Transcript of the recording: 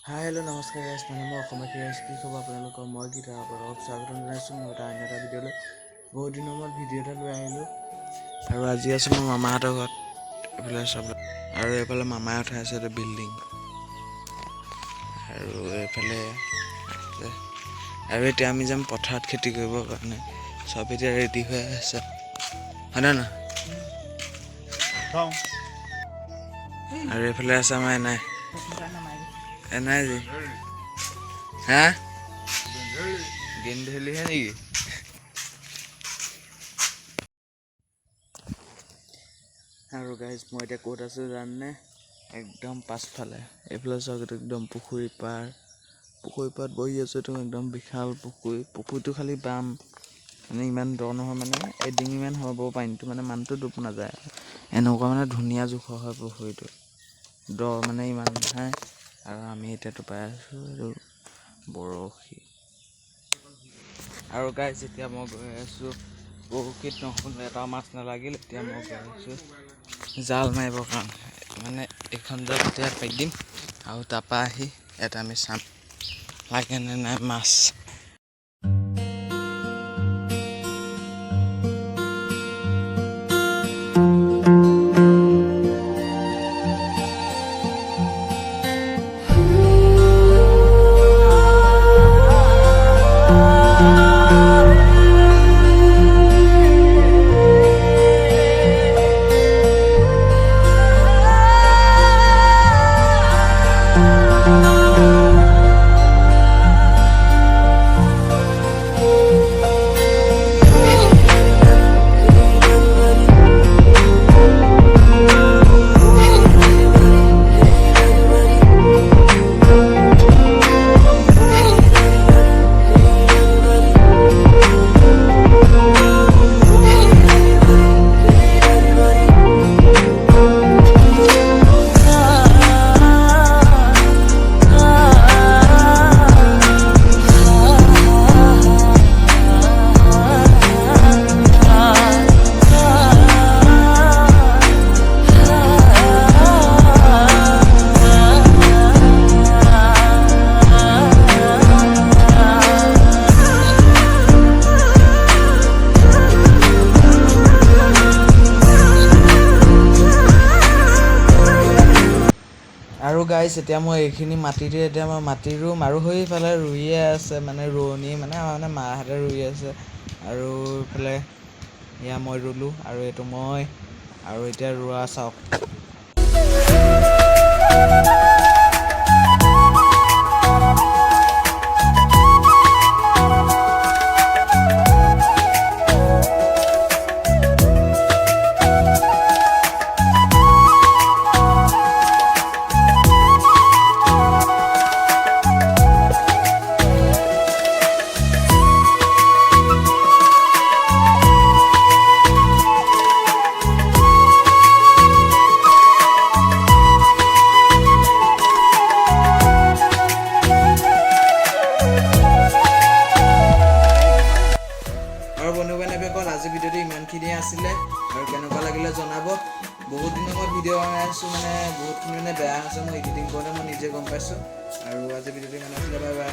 Hi hello' নমস্কাৰ guys, মানে মই অসমীয়া গাইজ। কি খবৰ আপোনালোকৰ? মই গীতা আপোনালোকক স্বাগতম জনাইছোঁ মই এটা অন্য এটা ভিডিঅ'লৈ। বহুত দিনৰ মূৰত ভিডিঅ' এটা লৈ আহিলোঁ আৰু আজি আছোঁ মই মামাহঁতৰ ঘৰত। এইফালে চাব আৰু এইফালে মামাই উঠাই আছে এটা বিল্ডিং আৰু এইফালে আৰু এতিয়া আমি যাম পথাৰত খেতি কৰিবৰ কাৰণে। চব এতিয়া ৰেডি হৈ আছে, হয়নে নহয়? আৰু এইফালে আছে আমাৰ এনাই যি হা গেন্ধেলিহে নেকি? আৰু গাইজ মই এতিয়া ক'ত আছোঁ জাননে? একদম পাছফালে এইফালে চাওক, একদম পুখুৰী পাৰত বহি আছোঁ। এইটো একদম বিশাল পুখুৰীটো খালি বাম, মানে ইমান দ নহয়, মানে এডিঙিমান হ'ব পানীটো, মানে মানুহটো ডুব নাযায়। এনেকুৱা মানে ধুনীয়া জোখৰ হয় পুখুৰীটো, দ মানে ইমান নহয়। আৰু আমি এতিয়াতো পাই আছোঁ এইটো বৰশী। আৰু গাইজ এতিয়া মই গৈ আছোঁ বৰশীত, নহ'লে এটা মাছ নালাগিল। এতিয়া মই গৈ আছোঁ জাল মাৰিবৰ কাৰণে, মানে এইখন জাল এতিয়া পাতি দিম আৰু তাৰপৰা আহি ইয়াত আমি চাম লাগেনে নাই মাছ। আৰু গাইজ এতিয়া মই এইখিনি মাটিতে এতিয়া মই মাটি ৰুম, আৰু সেইফালে ৰুইয়ে আছে, মানে ৰোৱনী মানে মাহঁতে ৰুই আছে। আৰু এইফালে এয়া মই ৰুলোঁ, আৰু এইটো মই, আৰু এতিয়া ৰোৱা চাওক। আৰু বন্ধু-বান্ধৱীসকল, আজি ভিডিঅ'টো ইমানখিনিয়ে আছিলে, আৰু কেনেকুৱা লাগিলে জনাব। বহুত দিনৰ মই ভিডিঅ' বনাই আছোঁ, মানে বহুতখিনি মানে বেয়া হৈছে, মই এডিটিং কৰোঁতে মই নিজে গম পাইছোঁ। আৰু আজি ভিডিঅ'টো ইমান আছিলে, বাই বাই।